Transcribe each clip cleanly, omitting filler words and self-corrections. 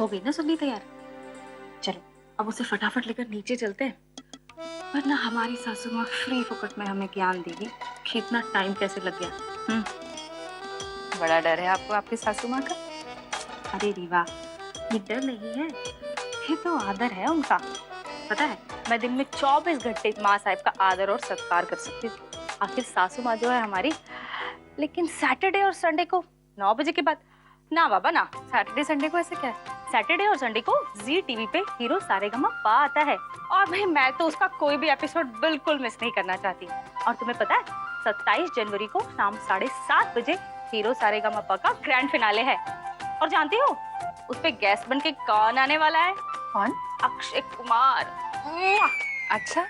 हो गई ना सुन्नी तैयार? चलो अब उसे फटाफट लेकर नीचे चलते हैं, वरना हमारी सासू माँ फ्री फोकट में हमें ज्ञान देगी कि इतना टाइम कैसे लग गया। बड़ा डर है आपको आपकी सासू माँ का? अरे रीवा, ये डर नहीं है, ये तो आदर है उनका। पता है, मैं दिन में 24 घंटे माँ साहब का आदर और सत्कार कर सकती हूँ। आखिर सासू माँ जो है हमारी। लेकिन सैटरडे और संडे को 9 बजे के बाद ना बाबा ना। सैटरडे संडे को ऐसे क्या है, सैटरडे और संडे को जी टीवी पे हीरो सारेगामा पा आता है, और भाई मैं तो उसका कोई भी एपिसोड बिल्कुल मिस नहीं करना चाहती। और तुम्हें पता है 27 जनवरी को शाम 7:30 बजे हीरो सारेगामा पा का ग्रैंड फिनाले है। और जानती हो उस पे गेस्ट बन के कौन आने वाला है? कौन? अक्षय कुमार। अच्छा,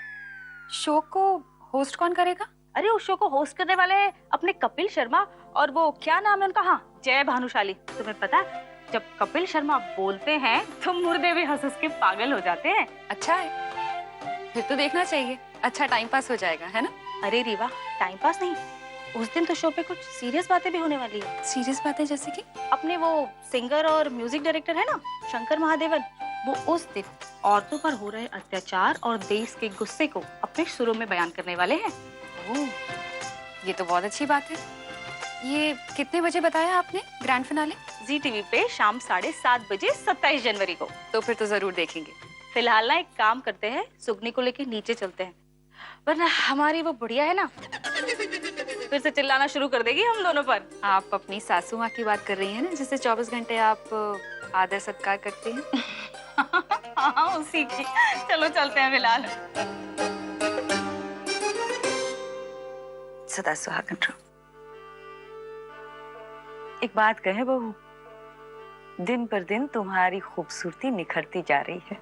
शो को होस्ट कौन करेगा? अरे उस शो को होस्ट करने वाले हैं अपने कपिल शर्मा, और वो क्या नाम है उनका, हाँ जय भानुशाली। तुम्हें पता है जब कपिल शर्मा बोलते हैं तो मुर्दे भी हंस हंस के पागल हो जाते हैं। अच्छा है, फिर तो देखना चाहिए। अच्छा टाइम पास हो जाएगा, है ना? अरे रीवा, टाइम पास नहीं, उस दिन तो शो पे कुछ सीरियस बातें भी होने वाली है। सीरियस बातें जैसे कि? अपने वो सिंगर और म्यूजिक डायरेक्टर है ना शंकर महादेवन, वो उस दिन औरतों पर हो रहे अत्याचार और देश के गुस्से को अपने सुरों में बयान करने वाले हैं। ओह, ये तो बहुत अच्छी बात है। ये कितने बजे बताया आपने ग्रैंड फिनाले? जी टीवी पे शाम 7:30 बजे 27 जनवरी को। तो फिर तो जरूर देखेंगे। फिलहाल ना एक काम करते हैं, सुगनी को लेके नीचे चलते हैं, वरना हमारी वो बुढ़िया है ना फिर से चिल्लाना शुरू कर देगी हम दोनों पर। आप अपनी सासू माँ की बात कर रही हैं ना, जिससे 24 घंटे आप आदर सत्कार करते हैं? हाँ उसी की। चलो चलते हैं फिलहाल। सदा सुहागन रहो। एक बात कहे बहू, दिन पर दिन तुम्हारी खूबसूरती निखरती जा रही है।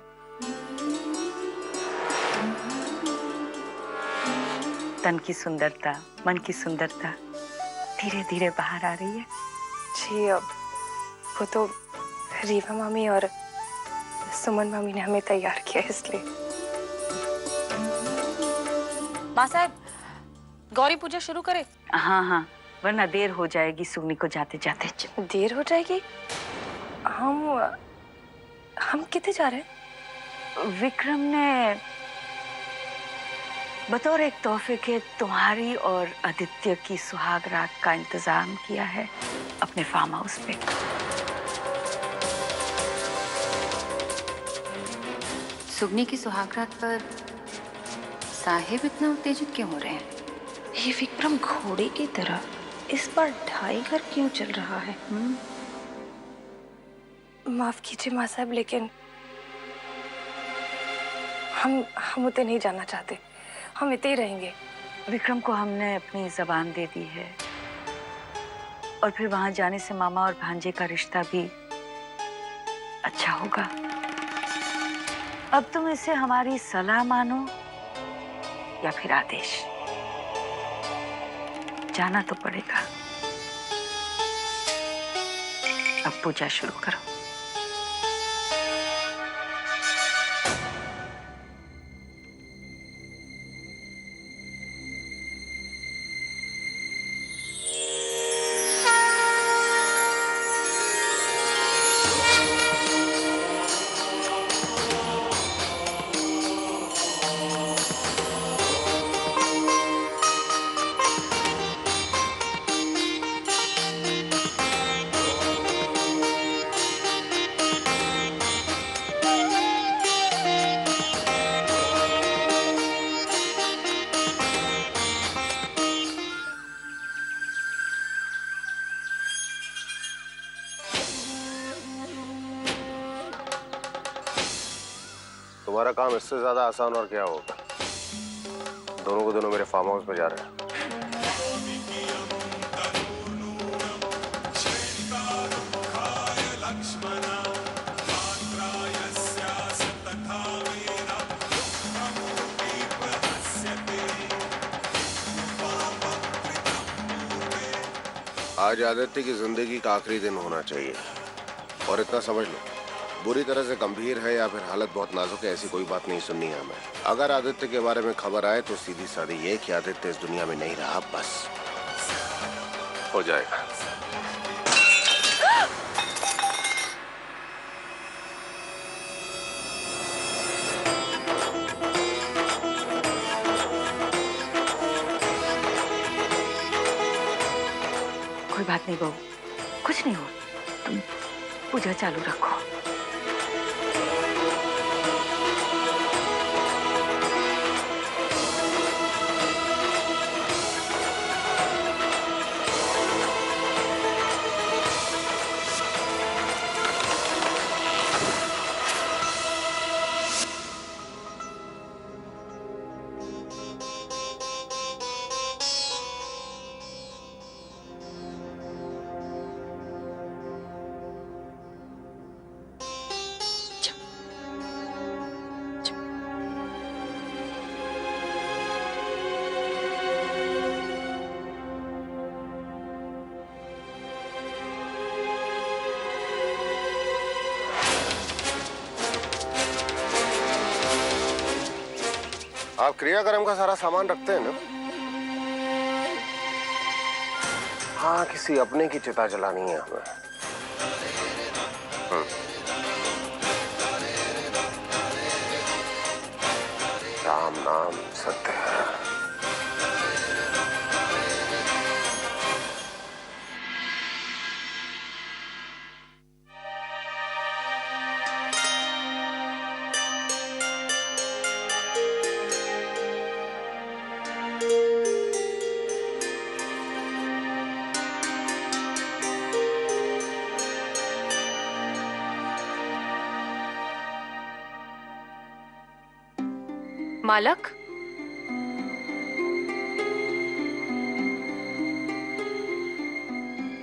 तन की सुंदरता, मन की सुंदरता धीरे धीरे बाहर आ रही है। जी, अब वो तो रीवा मामी और सुमन मामी ने हमें तैयार किया इसलिए। माँ साहब, गौरी पूजा शुरू करे? हाँ हाँ, वरना देर हो जाएगी सुगनी को जाते जाते। देर हो जाएगी? हम कितने जा रहे हैं? विक्रम ने बतौर एक तोहफे के तुम्हारी और आदित्य की सुहाग रात का इंतजाम किया है अपने फार्म हाउस पे। सुगनी की सुहागरात पर साहिब इतना उत्तेजित क्यों हो रहे हैं? ये विक्रम घोड़े की तरह इस बार ढाई घर क्यों चल रहा है? माफ कीजिए माँ साहब, लेकिन हम उतने नहीं जाना चाहते। हम इतने ही रहेंगे। विक्रम को हमने अपनी जबान दे दी है, और फिर वहां जाने से मामा और भांजे का रिश्ता भी अच्छा होगा। अब तुम इसे हमारी सलाह मानो या फिर आदेश, जाना तो पड़ेगा। अब पूजा शुरू करो। तुम्हारा काम इससे ज्यादा आसान और क्या होगा। दोनों को दोनों मेरे फार्म हाउस में जा रहे हैं। आज आदित्य की जिंदगी का आखिरी दिन होना चाहिए, और इतना समझ लो, बुरी तरह से गंभीर है या फिर हालत बहुत नाजुक है, ऐसी कोई बात नहीं सुननी है हमें। अगर आदित्य के बारे में खबर आए तो सीधी सादी ये कि आदित्य इस दुनिया में नहीं रहा, बस हो जाएगा। बात नहीं बहू, कुछ नहीं हुआ। तुम पूजा चालू रखो। आप क्रियाक्रम का सारा सामान रखते हैं ना? हाँ, किसी अपने की चिता जलानी है हमें। राम नाम सत्य है। मालक,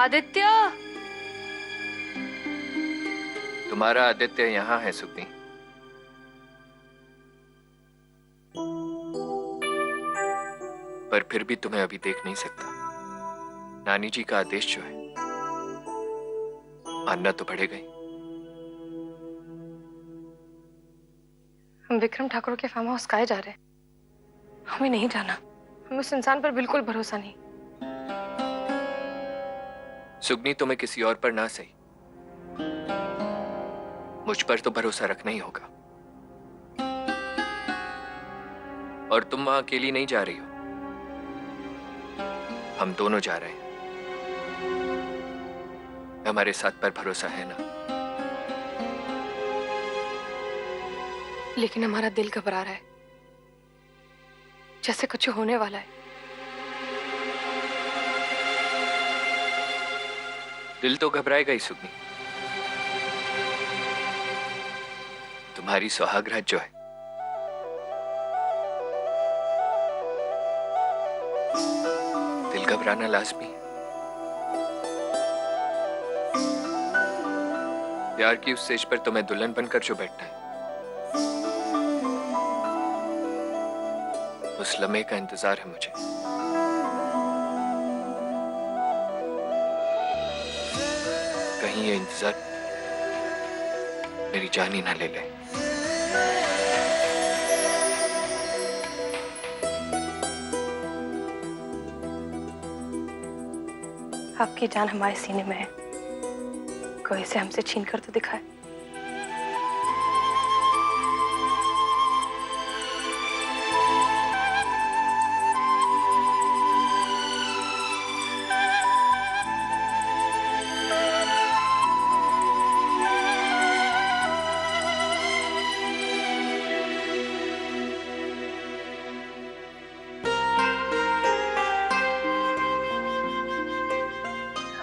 आदित्य, तुम्हारा आदित्य यहाँ है सुग्नी। पर फिर भी तुम्हें अभी देख नहीं सकता। नानी जी का आदेश जो है मानना तो पड़ेगा ही। हम विक्रम ठाकुर के फार्म हाउस काहे जा रहे हैं? हमें नहीं जाना। हमें उस इंसान पर बिल्कुल भरोसा नहीं। सुगनी, तुम्हें किसी और पर ना सही, मुझ पर तो भरोसा रखना ही होगा। और तुम वहां अकेली नहीं जा रही हो, हम दोनों जा रहे हैं। हमारे साथ पर भरोसा है ना? लेकिन हमारा दिल घबरा रहा है, जैसे कुछ होने वाला है। दिल तो घबराएगा ही सुगनी। तुम्हारी सुहागरात जो है दिल घबराना लाजमी है। प्यार की उस स्टेज पर तुम्हें दुल्हन बनकर जो बैठना है, उस लम्हे का इंतजार है मुझे। कहीं ये इंतजार मेरी जान ही ना ले ले। आपकी जान हमारे सीने में है, कोई इसे हमसे छीन कर तो दिखाए।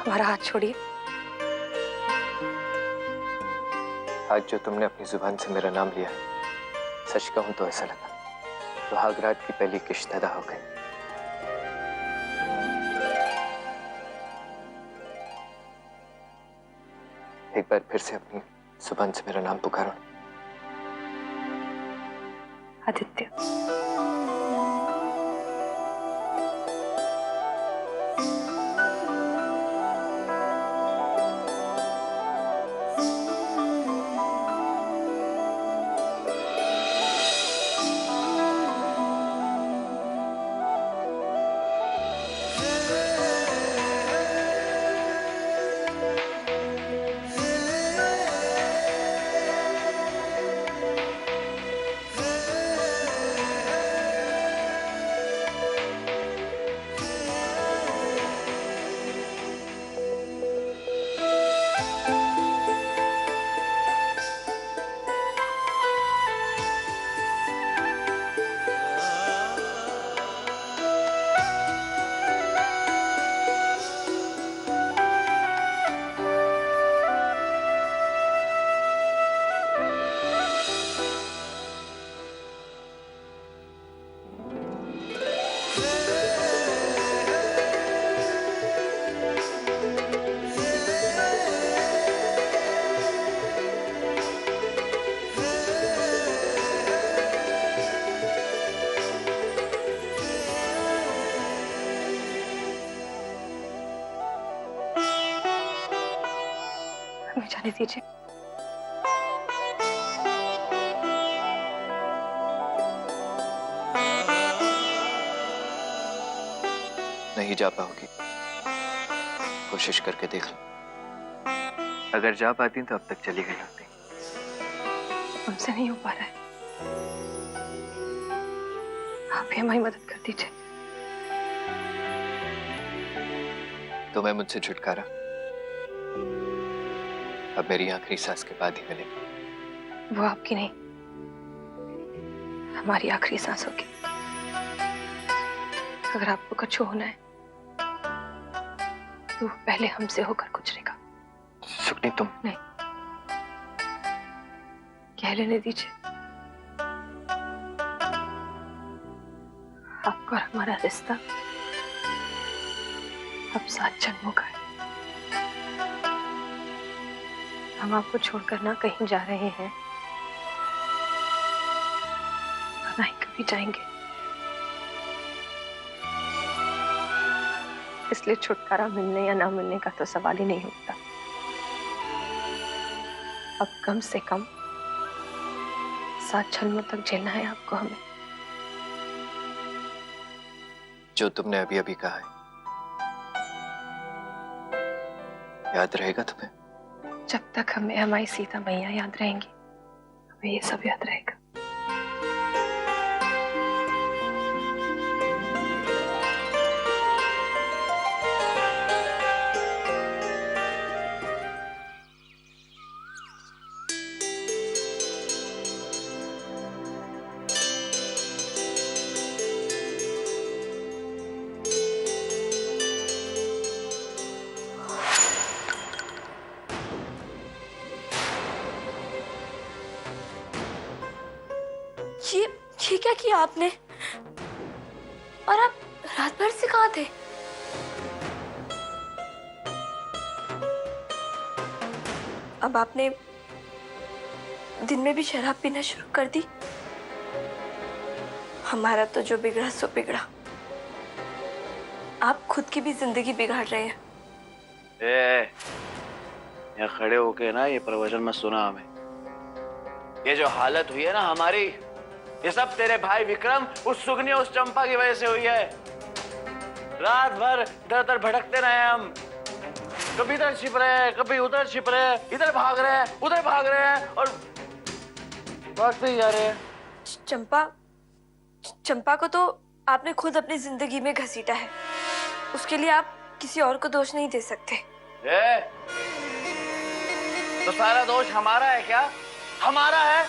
हमारा हाथ छोड़िए। आज जो तुमने अपनी जुबान से मेरा नाम लिया, सच कहूं तो ऐसा लगा सुहागरात की पहली किश्त अदा हो गई। एक बार फिर से अपनी जुबान से मेरा नाम पुकारो। आदित्य। जाने दीजिए। नहीं जा पाओगी, कोशिश करके देख लो। अगर जा पाती तो अब तक चली गई होती। हमसे नहीं हो पा रहा है, आप ही हमारी मदद कर दीजिए। तुम्हें मुझसे छुटकारा अब मेरी आखिरी सांस के बाद ही मिलेगा। वो आपकी नहीं, हमारी आखिरी सांस होगी। अगर आपको कुछ होना है तो पहले हमसे होकर गुजरेगा। सुकनी तुम नहीं, कह लेने दीजिए। आपका और हमारा रिश्ता अब 7 जन्मों का है। हम आपको छोड़कर ना कहीं जा रहे हैं, ना ही कभी जाएंगे। इसलिए छुटकारा मिलने या ना मिलने का तो सवाल ही नहीं उठता। अब कम से कम 7 जन्मों तक झेलना है आपको हमें। जो तुमने अभी अभी कहा है याद रहेगा तुम्हें? जब तक हमें हमारी सीता मैया याद रहेंगी, हमें ये सब याद रहेगा। ये क्या किया आपने? और आप रात भर से कहाँ थे? अब आपने दिन में भी शराब पीना शुरू कर दी। हमारा तो जो बिगड़ा सो बिगड़ा। आप खुद की भी जिंदगी बिगाड़ रहे हैं। यहाँ खड़े होके ना ये प्रवचन मत सुना हमें। ये जो हालत हुई है ना हमारी, ये सब तेरे भाई विक्रम, उस सुगनी, उस चंपा की वजह से हुई है। रात भर इधर उधर भटकते रहे हम, कभी इधर छिप रहे हैं, कभी उधर छिप रहे हैं, इधर भाग रहे हैं, उधर भाग रहे हैं और भागते ही जा रहे हैं। चंपा को तो आपने खुद अपनी जिंदगी में घसीटा है। उसके लिए आप किसी और को दोष नहीं दे सकते। तो सारा दोष हमारा है क्या? हमारा है?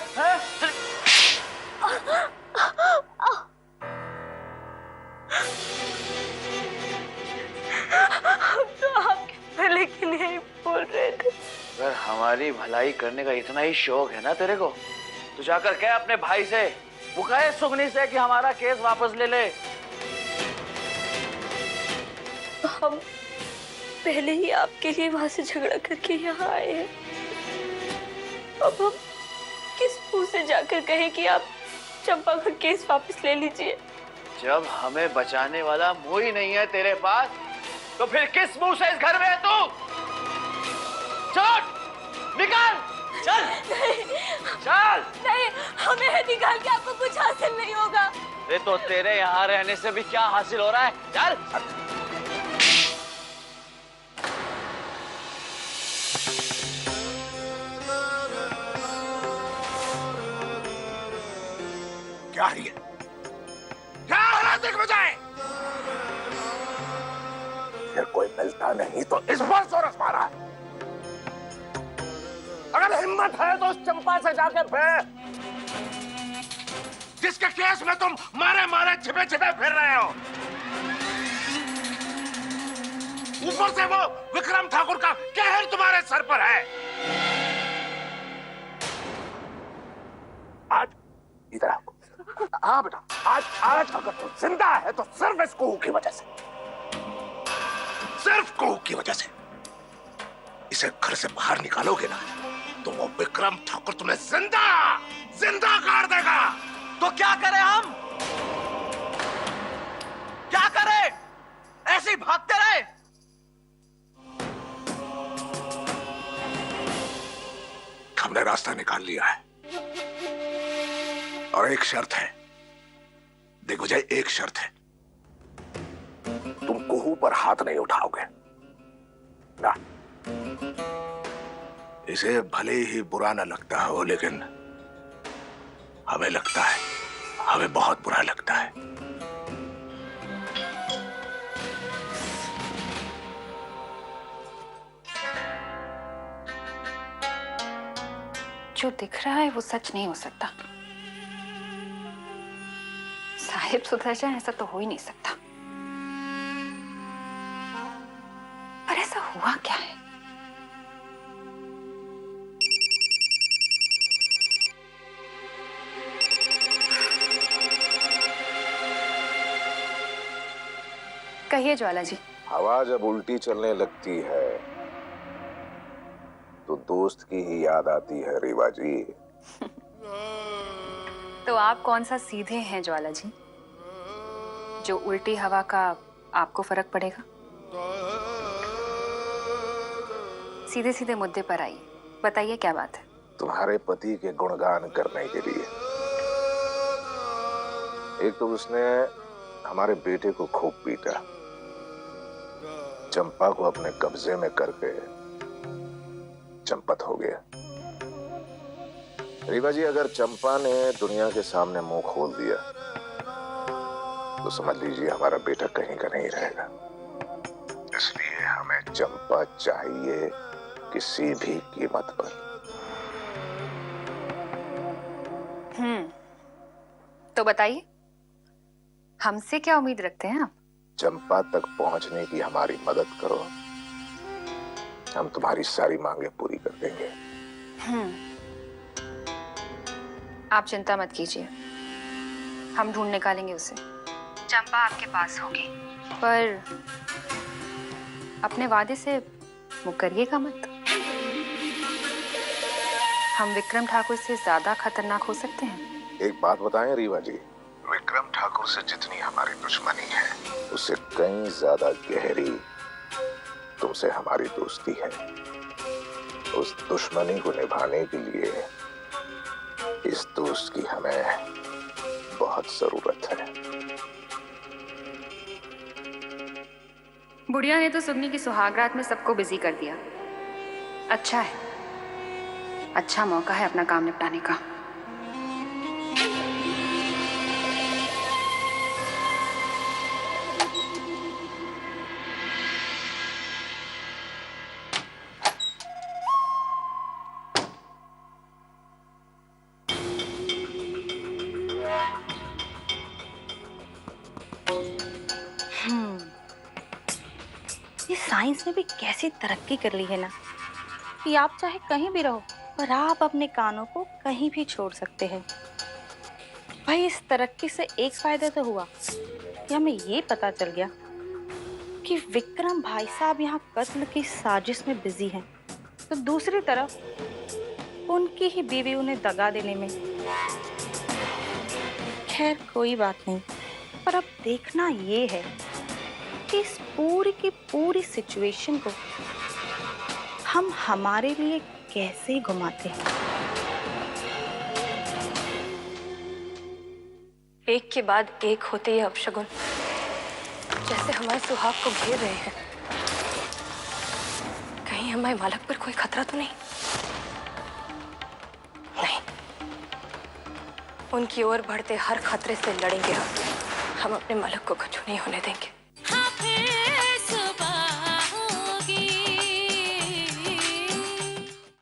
तो आपके भले के लिए ही बोल रहे थे। अगर हमारी भलाई करने का इतना ही शौक है ना तेरे को, तो जाकर कह अपने भाई से, वो कहे सुगनी से कि हमारा केस वापस ले ले। हम पहले ही आपके लिए वहां से झगड़ा करके यहाँ आए हैं। अब हम किस मुंह से जाकर कहें कि आप चंपा का केस वापस ले लीजिए? जब हमें बचाने वाला मुंह ही नहीं है तेरे पास, तो फिर किस मुंह से इस घर में है तू? चल निकल, चल चल। नहीं, हमें निकाल के आपको कुछ हासिल नहीं होगा। ये तो तेरे यहाँ रहने से भी क्या हासिल हो रहा है? चल। क्या है ये? क्या हालात देख बजाए? फिर कोई मिलता नहीं तो इस बार सोरस मारा है। अगर हिम्मत है तो उस चंपा से जाके फिर, जिसके केस में तुम मारे मारे छिपे छिपे फिर रहे हो। ऊपर से वो विक्रम ठाकुर का कहर तुम्हारे सर पर है। आज इधर आओ। हाँ बेटा, आज अगर तू जिंदा है तो सिर्फ इस कुहू की वजह से, सिर्फ कुहू की वजह से। इसे घर से बाहर निकालोगे ना तो वो विक्रम ठाकुर तुम्हें जिंदा जिंदा काट देगा। तो क्या करें हम? क्या करें? ऐसे ही भागते रहे? हमने रास्ता निकाल लिया है, और एक शर्त है। देखो जय, एक शर्त है, तुम कुहू पर हाथ नहीं उठाओगे ना। इसे भले ही बुरा न लगता हो, लेकिन हमें लगता है, हमें बहुत बुरा लगता है। जो दिख रहा है वो सच नहीं हो सकता। साहिब सुधर जाए ऐसा तो हो ही नहीं सकता। पर ऐसा हुआ क्या है? कहिए ज्वाला जी। हवा जब उल्टी चलने लगती है तो दोस्त की ही याद आती है रीवा जी। तो आप कौन सा सीधे हैं ज्वाला जी, जो उल्टी हवा का आपको फर्क पड़ेगा? सीधे सीधे मुद्दे पर आइए, बताइए क्या बात है। तुम्हारे पति के गुणगान करने के लिए। एक तो उसने हमारे बेटे को खूब पीटा, चंपा को अपने कब्जे में करके चंपत हो गया। रीवा जी, अगर चंपा ने दुनिया के सामने मुंह खोल दिया तो समझ लीजिए हमारा बेटा कहीं का नहीं रहेगा। इसलिए हमें चंपा चाहिए किसी भी कीमत पर। तो बताइए, हमसे क्या उम्मीद रखते हैं आप? चंपा तक पहुंचने की हमारी मदद करो, हम तुम्हारी सारी मांगे पूरी कर देंगे। आप चिंता मत कीजिए, हम ढूंढ निकालेंगे उसे। चंपा आपके पास होगी, पर अपने वादे से मुकरिएगा मत। हम विक्रम ठाकुर से ज्यादा खतरनाक हो सकते हैं। एक बात बताएं रीवा जी, विक्रम ठाकुर से जितनी हमारी दुश्मनी है उससे कहीं ज्यादा गहरी तुमसे हमारी दोस्ती है। उस दुश्मनी को निभाने के लिए इस दोस्त की हमें बहुत जरूरत है। बुढ़िया ने तो सुगनी की सुहागरात में सबको बिजी कर दिया। अच्छा है, अच्छा मौका है अपना काम निपटाने का। ये साइंस ने भी कैसी तरक्की कर ली है ना, कि आप चाहे कहीं भी रहो पर आप अपने कानों को कहीं भी छोड़ सकते हैं। भाई, इस तरक्की से एक फायदा तो हुआ कि हमें ये पता चल गया कि विक्रम भाई साहब यहाँ कत्ल की साजिश में बिजी हैं, तो दूसरी तरफ उनकी ही बीवी उन्हें दगा देने में। खैर कोई बात नहीं, पर अब देखना ये है कि इस पूरी की पूरी सिचुएशन को हम हमारे लिए कैसे घुमाते हैं। एक के बाद एक होते ये अपशगुन जैसे हमारे सुहाग को घेर रहे हैं। कहीं हमारे मालक पर कोई खतरा तो नहीं? नहीं, उनकी ओर बढ़ते हर खतरे से लड़ेंगे हम अपने मालक को कुछ नहीं होने देंगे।